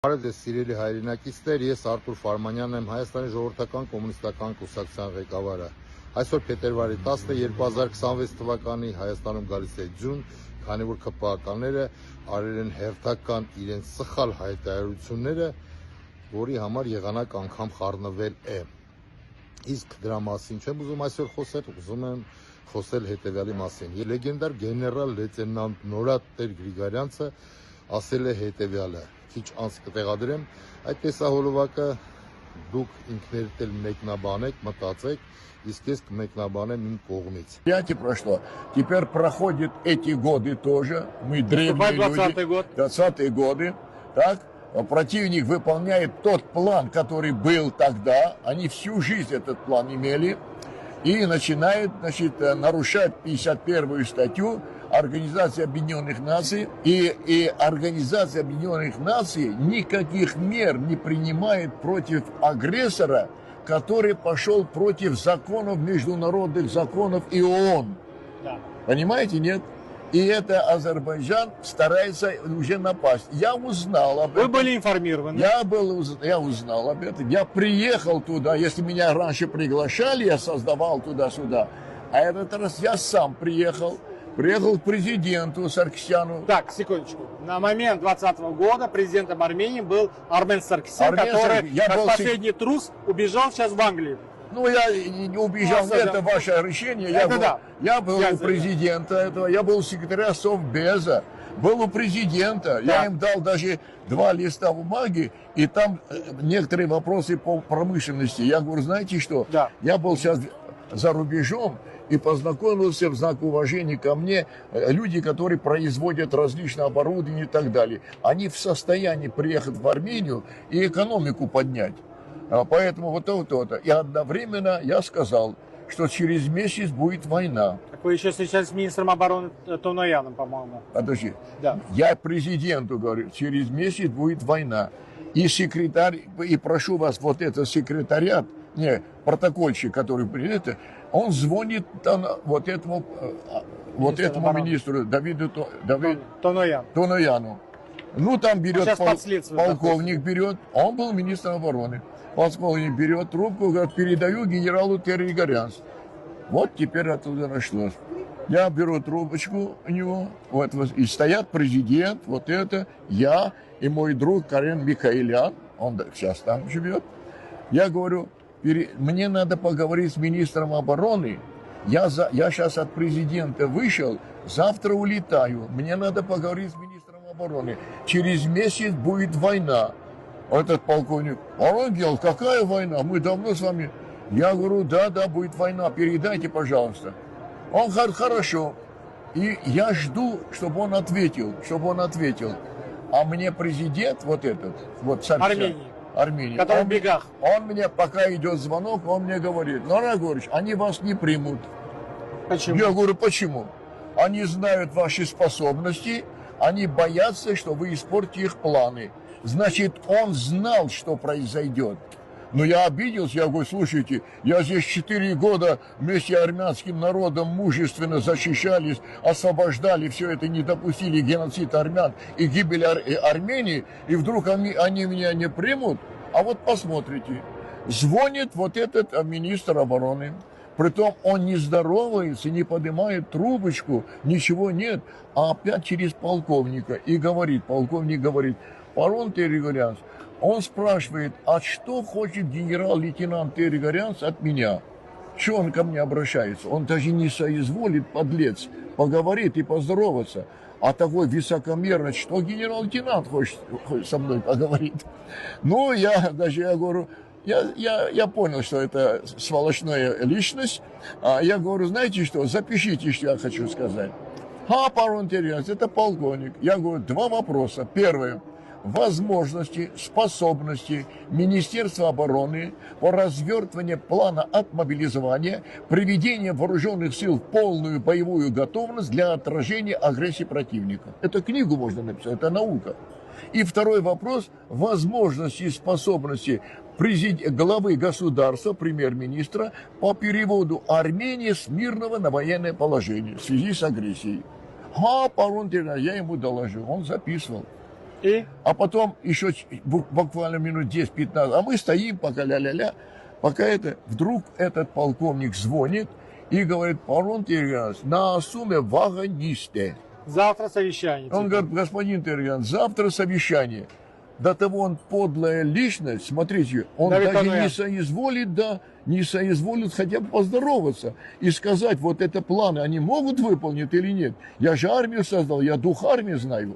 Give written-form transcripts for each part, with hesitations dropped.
Բարև ձեզ սիրելի հայրենակիցներ, ես Արտուր Ֆարմանյանն եմ, Հայաստանի ժողովրդական կոմունիստական կուսակցության ղեկավարը։ Այսօր փետրվարի 10-ը 2026 թվականի Հայաստանում գալիս է ձյուն, քանի որ ԿՊԱ-ականները արել են հերթական իրենց սխալ հայտարարությունները, որի համար եղանակ անգամ խառնվել է։ Իսկ դրա մասին չեմ ուզում այսօր խոսել, ուզում եմ խոսել հետևյալի մասին։ Լեգենդար գեներալ լեյտենանտ Նորադ Տեր Գրիգարյանցը ասել է հետևյալը. քիչ անց կտեղադրեմ, այդ տեսահոլովակը դուք ինքներդ էլ մեկնաբանեք, մտածեք, իսկ ես կմեկնաբանեմ իմ կողմից։ Понятие прошло. Теперь проходят эти годы тоже. Мы древние люди. 20-е годы. Так? Противник выполняет тот план, который был тогда. Они всю жизнь этот план имели. И начинает, нарушать 51-ю статью Организации Объединенных Наций. И Организация Объединенных Наций никаких мер не принимает против агрессора, который пошел против законов, международных законов и ООН. Да. Понимаете, нет? И это Азербайджан старается уже напасть. Я узнал об этом. Вы были информированы? Я узнал об этом. Я приехал туда. Если меня раньше приглашали, я создавал туда-сюда. А этот раз я сам приехал. Приехал к президенту Саркисяну. Так, секундочку. На момент 2020 года президентом Армении был Армен Саркисян, который, как последний трус, убежал сейчас в Англию. Ну, я не убежал, это ваше решение. Я был у президента этого, я был у секретаря Совбеза, был у президента. Да. Я им дал даже 2 листа бумаги, и там некоторые вопросы по промышленности. Я говорю, знаете что, да. Я был сейчас за рубежом, и познакомился в знак уважения ко мне люди, которые производят различное оборудование и так далее. Они в состоянии приехать в Армению и экономику поднять. Поэтому вот то-то. И одновременно я сказал, что через месяц будет война. Так вы еще встречались с министром обороны Тонояном, по-моему. Подожди. Да. Я президенту говорю, через месяц будет война. И секретарь, и прошу вас, вот этот секретариат, протокольщик, который принято, он звонит вот этому министру Давиду Тонояну. Ну, там берет полковник, берет, он был министром обороны. Полковник берет трубку, говорит, передаю генералу Григорянцу. Вот теперь оттуда нашлось. Я беру трубочку у него, и стоят президент, я и мой друг Карен Михаилян, он сейчас там живет. Я говорю, мне надо поговорить с министром обороны. Я сейчас от президента вышел, завтра улетаю. Мне надо поговорить с министром обороны. Через месяц будет война. Этот полковник, ангел, какая война? Мы давно с вами. Я говорю, да, будет война, передайте, пожалуйста. Он говорит, хорошо. И я жду, чтобы он ответил. А мне президент Армении. Который в бегах. Он мне, пока идет звонок, он мне говорит, Норан Григорьевич, они вас не примут. Почему? Я говорю, почему? Они знают ваши способности, они боятся, что вы испортите их планы. Значит, он знал, что произойдет. Но я обиделся, я говорю, слушайте, я здесь 4 года вместе с армянским народом мужественно защищались, освобождали все это, не допустили геноцид армян и гибель Армении, и вдруг они меня не примут. А вот посмотрите, звонит вот этот министр обороны, притом он не здоровается, не поднимает трубочку, ничего нет, а опять через полковника, и полковник говорит, барон Григорянц, он спрашивает, а что хочет генерал-лейтенант Григорянц от меня? Что он ко мне обращается? Он даже не соизволит, подлец, поговорит и поздороваться. А такой высокомерный, что генерал-лейтенант хочет со мной поговорить? Ну, я говорю, я понял, что это сволочная личность. Я говорю, знаете что, запишите, что я хочу сказать. Барон Григорянц, это полковник. Я говорю, 2 вопроса. Первое. Возможности, способности Министерства обороны по развертыванию плана отмобилизования, приведения вооруженных сил в полную боевую готовность для отражения агрессии противника. Это книгу можно написать, это наука. И второй вопрос – возможности и способности главы государства, премьер-министра, по переводу Армении с мирного на военное положение в связи с агрессией. Я ему доложил, он записывал. А потом еще буквально минут 10-15, а мы стоим пока ля-ля-ля, пока вдруг этот полковник звонит и говорит: Парон Тергианович, на сумме вагонисты. Завтра совещание. Он говорит: господин Тергианович, завтра совещание. До того он подлая личность, смотрите, он даже не соизволит хотя бы поздороваться и сказать: вот это планы, они могут выполнить или нет. Я же армию создал, я дух армии знаю.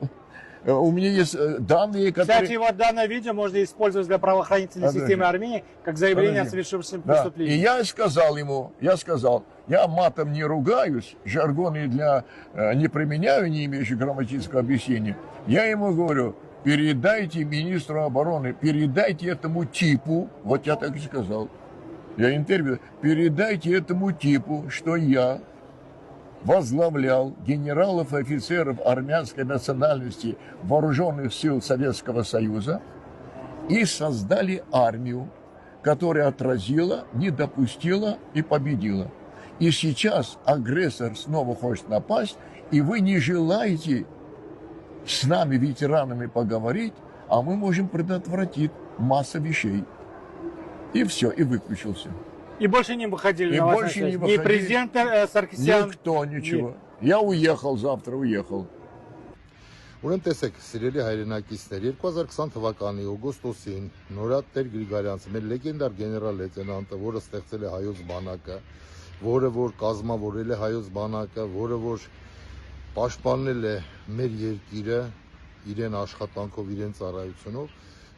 У меня есть данные, которые... Кстати, вот данное видео можно использовать для правоохранительной системы Армении как заявление о совершившемся преступлении. И я сказал ему, я матом не ругаюсь, жаргоны не применяю, не имеющие грамматического объяснения. Я ему говорю: передайте министру обороны, передайте этому типу, вот я так и сказал, я интервью, передайте этому типу, что я возглавлял генералов и офицеров армянской национальности вооруженных сил Советского Союза и создали армию, которая отразила, не допустила и победила. И сейчас агрессор снова хочет напасть, и вы не желаете с нами, ветеранами, поговорить, а мы можем предотвратить массу вещей. И все, и выключился. И больше не выходили И на больше не выходили. Ни президент Саркисян. Никто, ничего. Я уехал, завтра уехал. Ուրեմն տեսեք, սիրելի հայրենակիցներ, 2020 թվականի օգոստոսին Նորատ Տեր Գրիգարյանցը, մեր լեգենդար գեներալ լեյտենանտը, որը ստեղծել է հայոց բանակը, որը որ կազմավորել է հայոց բանակը, որը որ պաշտպանել է մեր երկիրը իրեն աշխատանքով, իրեն ծառայությունով,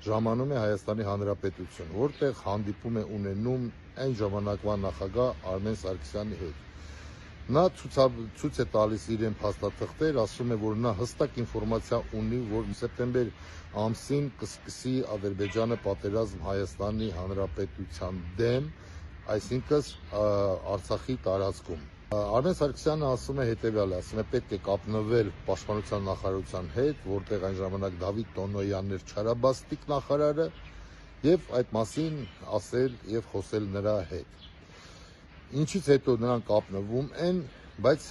ժամանում է Հայաստանի Հանրապետություն, որտեղ հանդիպում է ունենում այն ժամանակվա նախագահ Արմեն Սարգսյանի հետ։ Նա ցույց է տալիս իրեն փաստաթղթեր, ասում է, որ նա հստակ ինֆորմացիա ունի, որ սեպտեմբեր ամսին կսկսի Ադրբեջանը պատերազմ Հայաստանի Հանրապետության դեմ, այսինքն Արցախի տարածքում։ Արմեն Սարգսյանը ասում է հետևյալը, ասում է պետք է կապնվել Պաշտպանության նախարարության հետ, որտեղ այն ժամանակ Դավիթ Տոնոյանն էր Չարաբաստիկ նախարարը, եւ այդ մասին ասել եւ խոսել նրա հետ։ Ինչից հետո նրանք կապնվում են, բայց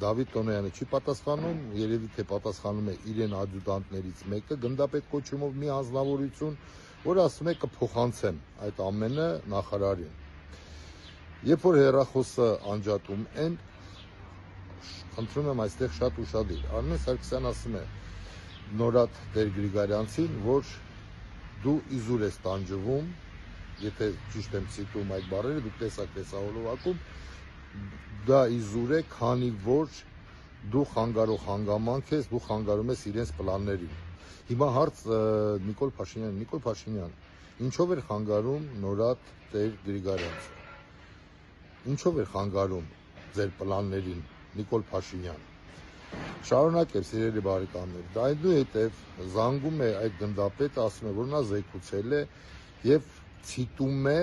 Դավիթ Տոնոյանը չի պատասխանում, երևի թե պատասխանում է իրեն ադյուտանտներից մեկը, գնդապետ կոչումով մի անձնավորություն, որը ասում է կփոխանցեմ այդ ամենը նախարարին։ Երբ որ հեռախոսը անջատում են, խնդրում եմ այստեղ շատ ուշադիր։ Արմեն Սարգսյան ասում է Նորատ Տեր Գրիգարյանցին, որ դու իզուր ես տանջվում, եթե ճիշտ եմ ցիտում այդ բառերը, դուք տեսակ տեսահոլովակում, դա իզուր է, քանի որ դու խանգարող հանգամանք ես, դու խանգարում ես իրենց պլաններին։ Հիմա հարց Նիկոլ Փաշինյան, ինչով էր խանգարում Նորատ Տեր Գրիգարյանցը։ Ինչով էր խանգարում ձեր պլաններին Նիկոլ Փաշինյան։ Շարունակել, սիրելի բարեկամներ, դա այնուհետև զանգում է այդ գնդապետը, ասում է, որ նա զեկուցել է եւ ցիտում է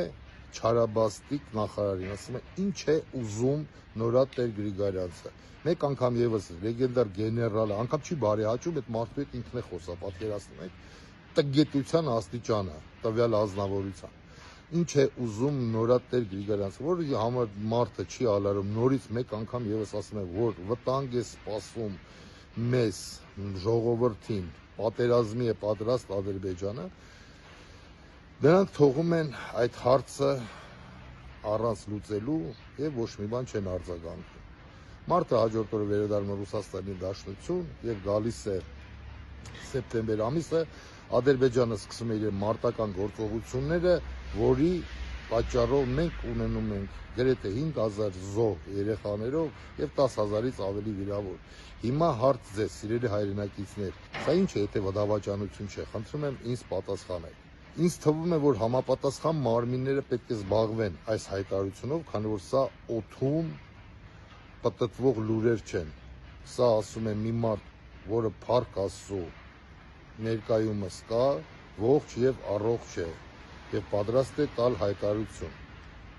Չարաբաստիկ նախարարին, ասում է, ինչ է ուզում Նորատ Տեր Գրիգարյանցը։ Մեկ անգամ եւս լեգենդար գեներալը, անգամ չի բարեհաճում, այդ մարդու հետ ինքն է խոսա, պատկերացնում եք, տգետության աստիճանը, տվյալ ազնվորության։ Ինչ է ուզում Նորատ Տեր Գրիգարյանցը, որը համար մարդը չի ալարում, նորից մեկ անգամ եւս ասում է, որ վտանգ է սպասում մեզ, ժողովրդին, պատերազմի է պատրաստ Ադրբեջանը, դրանք թողում են այդ հարցը առանց լուծելու եւ ոչ մի բան չեն արձագանքում։ Մարտը հաջորդ օրը վերադառնում է Ռուսաստանի Դաշնություն եւ գալիս է սեպտեմբեր ամիսը, Ադրբեջանը սկսում է իր մարտական գործողությունները, որի պատճառով մենք ունենում ենք գրեթե 5000 զոհ երեխաներով եւ 10000-ից ավելի վիրավոր։ Հիմա հարց ձեզ, սիրելի հայրենակիցներ, սա ինչ է, եթե դավաճանություն չէ, խնդրում եմ ինձ պատասխանեք։ Ինձ թվում է, որ համապատասխան մարմինները պետք է զբաղվեն այս հայտարարությունով, քանի որ սա օդում պտտվող լուրեր չեն։ Սա ասում է մի մարդ, որը Փառք Աստծո ներկայումս կա, ողջ եւ առողջ է եւ պատրաստ է տալ հայտարարություն։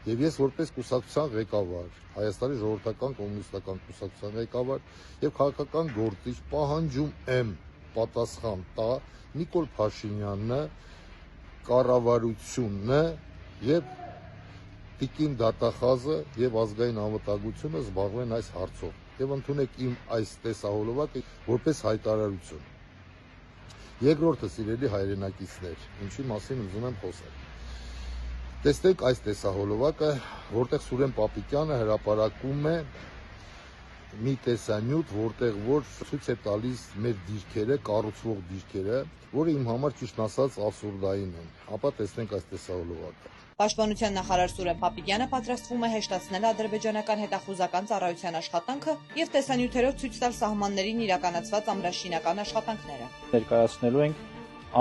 Եվ ես որպես կուսակցության ղեկավար, Հայաստանի ժողովրդական կոմունիստական կուսակցության ղեկավար եւ քաղաքական գործիչ պահանջում եմ պատասխան տա Նիկոլ Փաշինյանը, կառավարությունը եւ Տիկին Դատախազը եւ ազգային անվտանգությունը զբաղվեն այս հարցով եւ ընդունեք իմ այս տեսահոլովակը որպես հայտարարություն։ Երկրորդը սիրելի հայրենակիցներ, ինչի մասին ուզում եմ խոսել։ Տեսեք այս տեսահոլովակը, որտեղ Սուրեն Պապիկյանը հրապարակում է մի տեսանյութ, որտեղ որ ցույց է տալիս մեր դիրքերը, կառուցվող դիրքերը, որը իմ համար ճիշտ ասած абսուրդային են։ Ապա տեսնենք այս տեսահոլովակը։ Պաշտպանության նախարար Սուրեն Պապիկյանը պատրաստվում է հեշտացնել ադրբեջանական հետախուզական ծառայության աշխատանքը եւ տեսանյութերով ցույց տալ սահմաններին իրականացված ամրաշինական աշխատանքները։ Ներկայացնելու ենք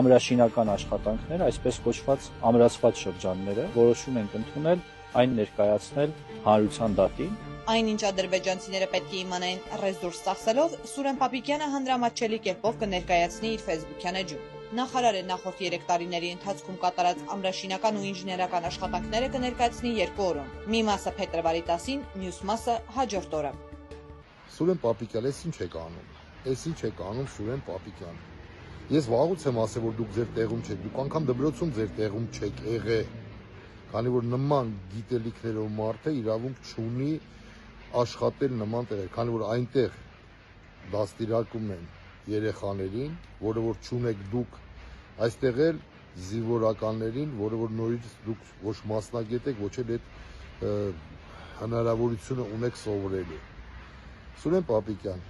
ամրաշինական աշխատանքներ, այսպես կոչված ամրացված շրջանները, որոշում ենք ընդունել այն ներկայացնել հանրության դատին։ Այնինչ ադրբեջանցիները պետք է իմանային ռեսուրս ծախսելով, Սուրեն Պապիկյանը հանրամատչելի կերպով կներկայացնի իր ֆեյսբուքյան էջում։ Նախարարը նախորդ 3 տարիների ընթացքում կատարած ամրաշինական ու ինժեներական աշխատանքները կներկայացնի 2 օրում։ Մի մասը փետրվարի 10-ին, մյուս մասը հաջորդ օրը։ Սուրեն Պապիկյան, ես ինչ եք անում։ Ես ինչ եք անում Սուրեն Պապիկյան։ Ես վաղուց եմ ասել, որ դուք ձեր տեղում չեք, դուք անգամ դպրոցում ձեր տեղում չեք եղել։ Քանի որ նման գիտելիքներով մարդը իրավունք չունի աշխատել նման տեղեր, քանի որ այնտեղ դաստիարակում են երեխաներին, որը որ չունեք դուք, այստեղ էլ զինվորականներին, որը որ նորից դուք ոչ մասնագետ եք, ոչ էլ այդ հնարավորությունը ունեք սովորելու։ Սուրեն Պապիկյան,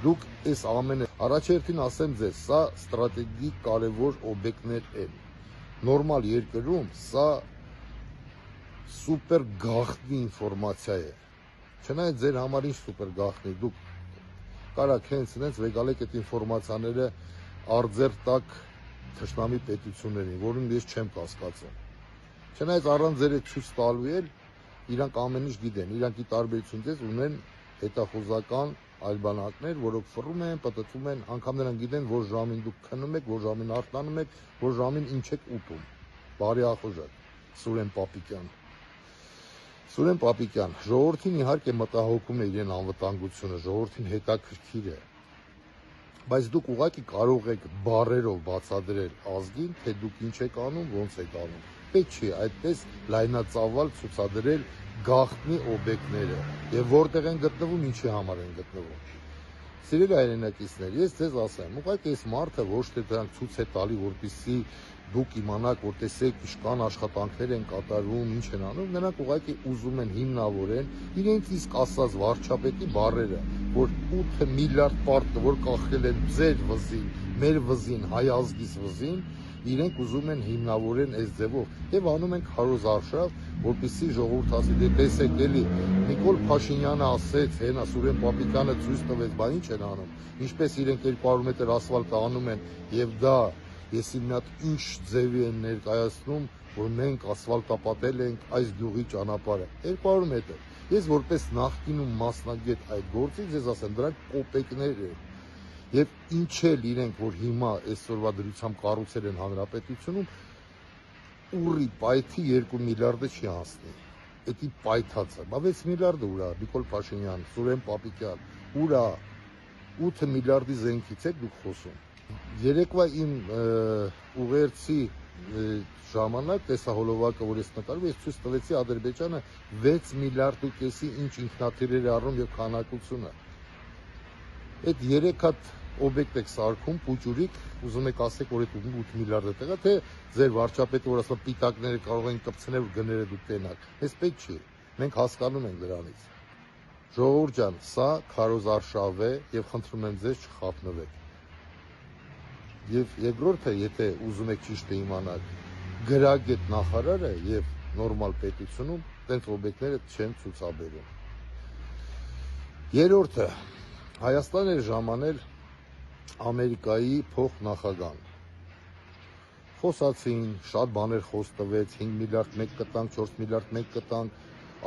դուք այս ամենը առաջերտին ասեմ ձեզ, սա ստրատեգիկ կարևոր օբյեկտներ են։ Նորմալ երկրում սա սուպեր գաղտնի ինֆորմացիա է։ Չնայած ձեր համար ինչ սուպեր գաղտնի, դուք կարաք հենց վեկալեք այդ ինֆորմացիաները արձեր տակ թշնամի պետություններին, որին ես չեմ կասկածում։ Չնայած առանց ձեր այդ ցույց տալու էլ իրանք ամեն ինչ գիտեն, իրանք ի տարբերություն ձեզ ունեն հետախուզական այլ բանակներ, որոնք ֆռում են, պտտվում են, անգամ նրանք գիտեն, որ ժամին դուք քնում եք, որ ժամին արտանում եք, որ ժամին ինչ եք ուտում։ Բարի ախոժակ, Սուրեն Պապիկյան։ Սուրեն Պապիկյան, ժողովրդին իհարկե մտահոգում է իրեն անվտանգությունը, ժողովրդին հետաքրքիր է, բայց դուք ուղղակի կարող եք բառերով բացատրել ազգին, թե դուք ինչ եք անում, ոնց եք անում։ Պետք չի այդպես լայնածավալ ցուցադրել գաղտնի օբյեկտները եւ որտեղ են գտնվում, ինչի համար են գտնվում։ Սիրելի հայրենակիցներ, ես ձեզ ասեմ, ուղղակի այս մարդը ոչ թե դրանք ցույց է տալի, որպեսզի դուք իմանաք, որ տեսեք ինչքան աշխատանքներ են կատարվում, ինչ են անում, նրանք ուղղակի ուզում են հիմնավորեն իրենց իսկ ասած վարչապետի բառերը, որ 8 միլիարդ պարտը, որ կախել են ձեր վզին, մեր վզին, հայ ազգիս վզին, իրենք ուզում են հիմնավորեն այս ձևով եւ անում են քարոզարշավ, որպեսզի ժողովուրդ ասի, դե տեսեք էլի Նիկոլ Փաշինյանը ասեց, հենա Սուրեն Պապիկյանը ցույց տվեց, բա ինչ են անում, ինչպես իրենք 200 մետր ասֆալտ անում են եւ դա եսի մի հատ ինչ ձևի են ներկայացնում, որ մենք ասֆալտապատել ենք այս գյուղի ճանապարհը 200 մետր։ Ես որպես նախկինում մասնագետ այդ գործից ես ասեմ, դրանք կոպեկներ են։ Եվ ինչ էլ իրենք, որ հիմա այսօրվա դրությամբ կառուցել են հանրապետությունում, ուռի պայթի 2 միլիարդը չի հասնի։ Էդի պայթացը, բա 6 միլիարդը ուրա, Նիկոլ Փաշինյան, Սուրեն Պապիկյան, ուրա 8 միլիարդի զենքից եք դուք խոսում։ Երեկվա իմ ուղերձի ժամանակ տեսահոլովակը, որ ես նկարում, ես ցույց տվեցի Ադրբեջանը 6 միլիարդ ու կեսի ինչ ինքնաթիռեր առնում եւ քանակությունը։ Այդ 3 հատ օբյեկտ եք սարքում, փուճուրիկ, ուզում եք ասեք, որ այդ 8 միլիարդը տեղա, թե ձեր վարչապետը, որ ասում պիտակները կարող են կպցնել, գները դուք տենաք։ Այս պետք չի։ Մենք հասկանում ենք դրանից։ Ժողովուրդ ջան, սա քարոզարշավ է եւ խնդրում եմ ձեզ չխափնվեք։ Եվ երկրորդը, եթե ուզում եք ճիշտը իմանալ, գրագետ նախարարը եւ նորմալ պետությունում տենց օբյեկտները չեն ցուցաբերում։ Երրորդը, Հայաստան էր ժամանել Ամերիկայի փոխնախագահան։ Խոսացին, շատ բաներ խոս տվեց, 5 միլիարդ մեկ կտանք, 4 միլիարդ մեկ կտանք,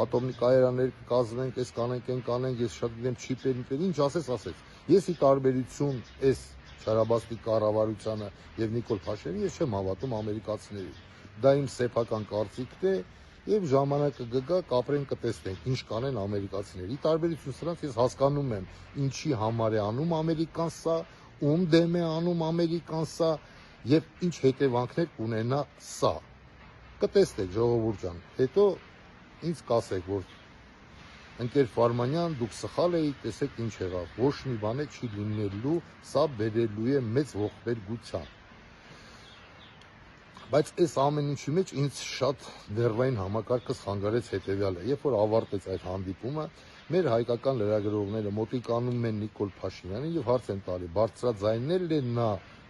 ատոմի կայարաններ կկազմենք, այս կանենք, այն կանենք, ես շատ գիտեմ չիպեր, ինչ ասեց։ Ես ի տարբերություն այս Չարաբաստի կառավարությանը եւ Նիկոլ Փաշինյանի ես չեմ հավատում ամերիկացիներին։ Դա իմ սեփական կարծիքն է եւ ժամանակը կգա, կապրեն կտեսնենք ինչ կանեն ամերիկացիները։ Ի տարբերություն սրանց ես հասկանում եմ ինչի համար է անում Ամերիկան սա, ում դեմ է անում Ամերիկան սա եւ ինչ հետևանքներ կունենա սա։ Կտեսնեք ժողովուրդ ջան։ Հետո ինձ կասեք, որ ընկեր Ֆարմանյան, դուք սխալ էիք, տեսեք ինչ եղավ, ոչ մի բան չի լինելու, սա բերելու է մեծ ողբերգության։ Բայց այս ամեն ինչի մեջ ինձ շատ ներվային համակարգս խանգարեց հետևյալը, երբ որ ավարտեց այդ հանդիպումը, մեր հայկական լրագրողները մոտիկանում են Նիկոլ Փաշինյանին եւ հարց են տալի, բարձրաձայնել է նա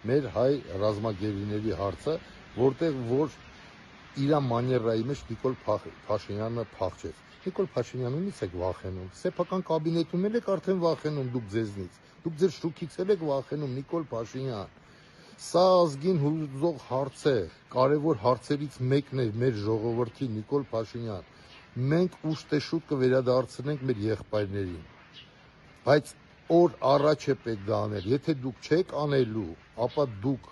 մեր հայ ռազմագերիների հարցը, որտեղ որ իր մանիերայի մեջ Նիկոլ Փաշինյանը փախչեց։ Նիկոլ Փաշինյանից եք վախենում, սեփական կաբինետում եք արդեն վախենում դուք ձեզնից, դուք ձեր շուքից եք վախենում, Նիկոլ Փաշինյան։ Սա ազգին հուզող հարց է, կարևոր հարցերից մեկն է մեր ժողովրդի, Նիկոլ Փաշինյան։ Մենք ուշտեշուտ կվերադարձնենք մեր եղբայրներին, բայց օր առաջ է պետք դա անել, եթե դուք չեք անելու, ապա դուք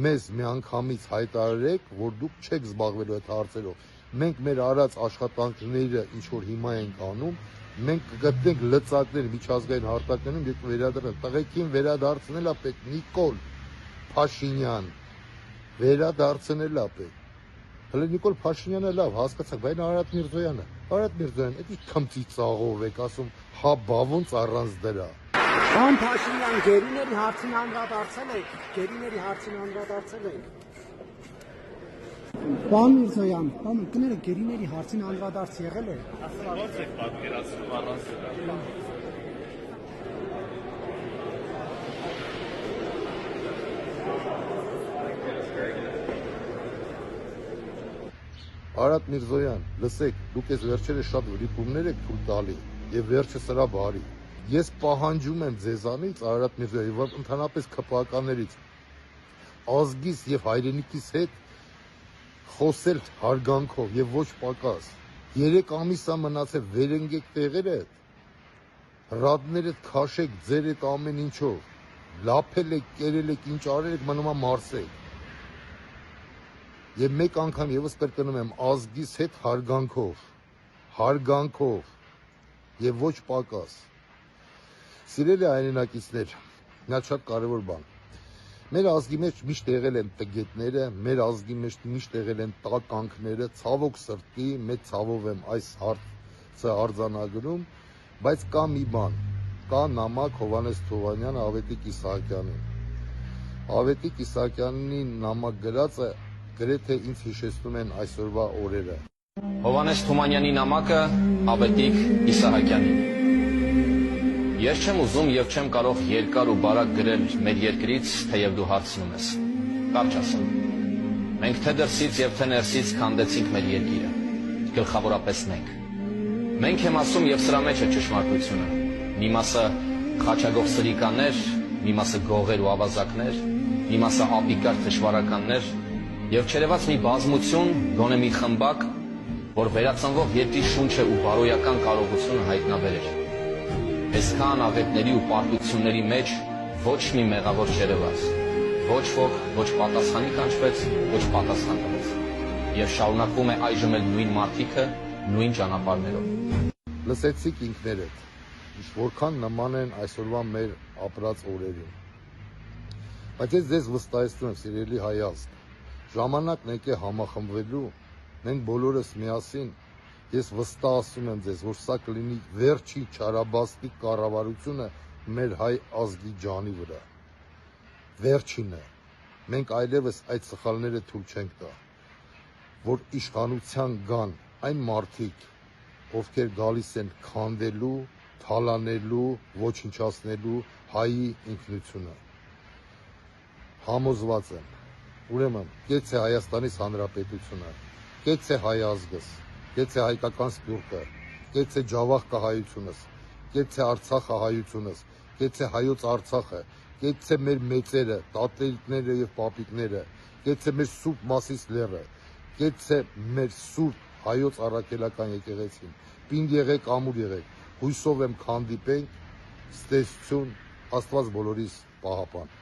մեզ միանգամից հայտարարեք, որ դուք չեք զբաղվելու այդ հարցերով։ Մենք մեր արած աշխատանքները, ինչ որ հիմա ենք անում, մենք կգտնենք լծակներ միջազգային հարթակներում եւ կվերադառնանք։ Տղեկին վերադարձնելա պետք, Նիկոլ Փաշինյան, վերադարձնելա պետք։ Հələ Նիկոլ Փաշինյանը լավ, հասկացաք, բայց Արարատ Միրզոյանը, էդի քմծի ծաղով եք ասում, հա բավոնց առանց դրա։ Պարոն Փաշինյան, գերիների հարցին անդրադարձել եք, Պարոն Միրզոյան, պարոն, կներեք, գերիների հարցին անդրադարձ եղել է։ Ո՞նց եք պատկերացնում առանց դրա։ Արարատ Միրզոյան, լսեք, դուք այս վերջերը շատ վրիպումներ եք թույլ տալի եւ վերջը սրա բարի։ Ես պահանջում եմ ձեզանից, Արարատ Միրզոյան, եւ ընդհանրապես ԿՊԱ-ներից ազգիս եւ հայրենիքիս հետ խոսել հարգանքով եւ ոչ պակաս։ 3 ամիս է մնացել, վերընկեք տեղերդ, ռադներդ քաշեք ձեր այդ ամեն ինչով, լափել եք, կերել եք, ինչ արել եք, մնում է մարսեք։ Եվ մեկ անգամ եւս կրկնում եմ, ազգիս հետ հարգանքով եւ ոչ պակաս։ Սիրելի հայրենակիցներ, նա շատ կարևոր բան։ Մեր ազգի մեջ միշտ եղել են տգետները, մեր ազգի մեջ միշտ եղել են տականքները, ցավոք սրտի, մեծ ցավով եմ այս հարցը արձանագրում, բայց կա մի բան, կա նամակ Հովհաննես Թումանյան Ավետիք Իսահակյանին։ Ավետիք Իսահակյանի նամակ գրածը գրեթե ինձ հիշեցնում են այսօրվա օրերը։ Հովհաննես Թումանյանի նամակը Ավետիք Իսահակյանին։ Ես չեմ ուզում եւ չեմ կարող երկար ու բարակ գրել մեր երկրից, թեև դու հարցնում ես։ Կարճ ասեմ։ Մենք թե դրսից եւ թե ներսից քանդեցինք մեր երկիրը։ Գլխավորապես մենք։ Մենք եմ ասում եւ սրա մեջ է ճշմարտությունը։ Մի մասը խաչագող սրիկաներ, մի մասը գողեր ու ավազակներ, մի մասը ապիկար թշվարականներ եւ չերևաց մի բազմություն, գոնե մի խմբակ, որ վերածնվող երկրի շունչը ու բարոյական կարողությունը հայտնաբերեր։ Այսքան աղետների ու պարտությունների մեջ ոչ մի մեղավոր չերևաց, ոչ ոք ոչ պատասխանի կանչվեց, ոչ պատասխան տվեց, եւ շարունակվում է այժմ էլ նույն մարդիկը, նույն ճանապարհներով։ Լսեցիք ինքներդ, որքան նման են այսօրվա մեր ապրած օրերին։ Բայց ես ձեզ վստահեցնում եմ, սիրելի հայ ազգ, ժամանակն եկե համախմբվելու, մենք բոլորս միասին, ես վստահ ասում եմ ձեզ, որ սա կլինի վերջի չարաբաստիկ կառավարությունը մեր հայ ազգի ջանի վրա։ Վերջինը։ Մենք այլևս այդ սխալները թույլ չենք տա, որ իշխանության գան այն մարդիկ, ովքեր գալիս են քանդելու, թալանելու, ոչնչացնելու հայի ինքնությունը։ Համոզված եմ։ Ուրեմն, կեցե Հայաստանից Հանրապետությունը, կեցե հայ ազգս, կեցե հայկական սփյուռքը, կեցե ջավախ հայությունս, կեցե Արցախը հայությունս, կեցե հայոց Արցախը, կեցե մեր մեծերը, տատիկները եւ պապիկները, կեցե մեր սուրբ Մասիս լեռը, կեցե մեր սուրբ հայոց առաքելական եկեղեցին։ Պինդ եղեք, ամուր եղեք, հույսով եմ քանդիպենք, ստեսություն, Աստված բոլորիս պահապան։